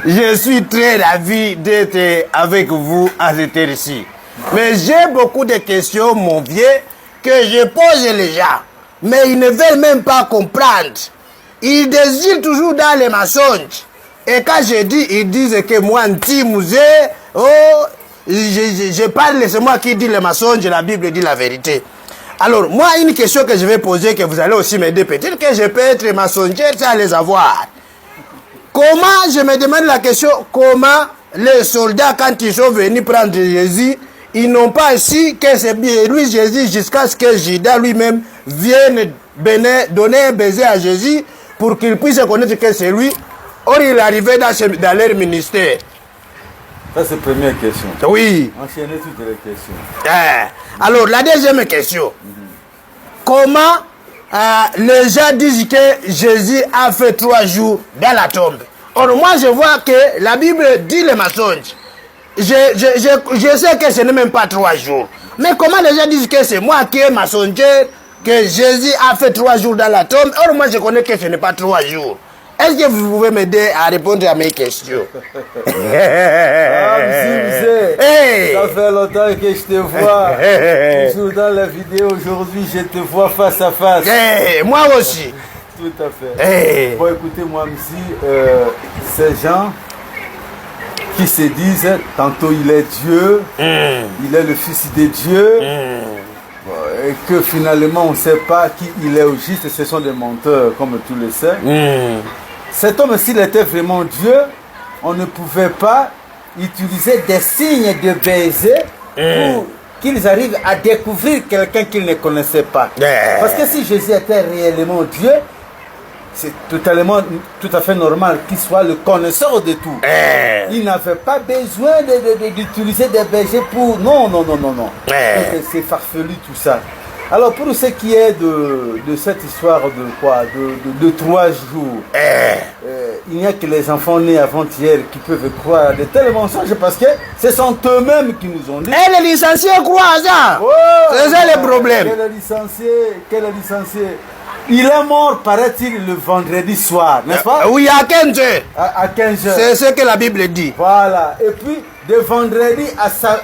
Je suis très ravi d'être avec vous à cette heure-ci. Mais j'ai beaucoup de questions, mon vieux, que je pose les gens. Mais ils ne veulent même pas comprendre. Ils désirent toujours dans les mensonges. Et quand je dis, ils disent que moi, Ntimouze, oh, je parle, c'est moi qui dis les mensonges, la Bible dit la vérité. Alors, moi, une question que je vais poser, que vous allez aussi m'aider, peut-être que je peux être mensonger sans les avoir. Comment, je me demande la question, comment les soldats, quand ils sont venus prendre Jésus, ils n'ont pas su que c'est bien lui, Jésus, jusqu'à ce que Judas lui-même vienne donner un baiser à Jésus pour qu'il puisse connaître que c'est lui. Or, il arrivait dans leur ministère. Ça, c'est la première question. Oui. Enchaînez toutes les questions. Alors, la deuxième question. Comment les gens disent que Jésus a fait 3 jours dans la tombe? Or, moi, je vois que la Bible dit les mensonges. Je sais que ce n'est même pas 3 jours. Mais comment les gens disent que c'est moi qui est mensonger, que Jésus a fait 3 jours dans la tombe? Or, moi, je connais que ce n'est pas 3 jours. Est-ce que vous pouvez m'aider à répondre à mes questions? Hey. Ça fait longtemps que je te vois. Toujours dans la vidéo, aujourd'hui, je te vois face à face. Hey, moi aussi. Tout à fait. Hey. Bon, écoutez, moi aussi, ces gens qui se disent, tantôt il est Dieu, il est le Fils de Dieu, et que finalement on ne sait pas qui il est au juste, ce sont des menteurs, comme tu le sais. Cet homme, s'il était vraiment Dieu, on ne pouvait pas utiliser des signes de baiser pour qu'ils arrivent à découvrir quelqu'un qu'ils ne connaissaient pas. Parce que si Jésus était réellement Dieu, c'est tout à fait normal qu'il soit le connaisseur de tout. Il n'avait pas besoin d'utiliser des bergers pour... Non. C'est farfelu tout ça. Alors pour ce qui est de cette histoire de 3 jours, il n'y a que les enfants nés avant-hier qui peuvent croire à de tels mensonges parce que ce sont eux-mêmes qui nous ont dit. Et les licenciés croient à ça. Oh, c'est ça le problème. Quel licencié? Il est mort, paraît-il, le vendredi soir, n'est-ce pas? Oui, à 15 heures. À 15 heures. C'est ce que la Bible dit. Voilà. Et puis, de vendredi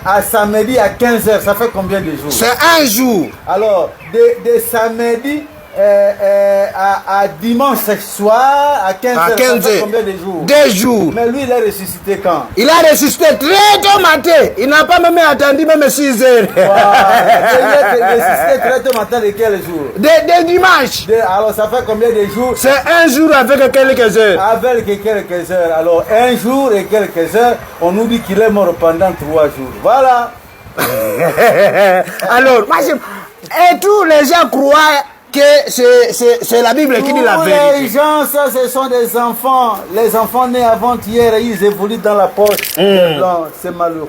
à samedi à 15 heures, ça fait combien de jours? C'est 1 jour. Alors, de samedi à dimanche soir, à 15 heures, ça fait combien de jours? 2 jours. Mais lui, il a ressuscité quand? Il a ressuscité très tôt matin. Il n'a pas même attendu même 6 heures. Il a ressuscité très tôt matin de quel jour? De dimanche. Alors, ça fait combien de jours? C'est 1 jour avec quelques heures. Avec quelques heures. Alors, 1 jour et quelques heures, on nous dit qu'il est mort pendant 3 jours. Voilà. Alors, et tous les gens croient que c'est la Bible qui dit la vérité. Les gens, ça, ce sont des enfants. Les enfants nés avant-hier, ils évoluent dans la poche. C'est malheureux.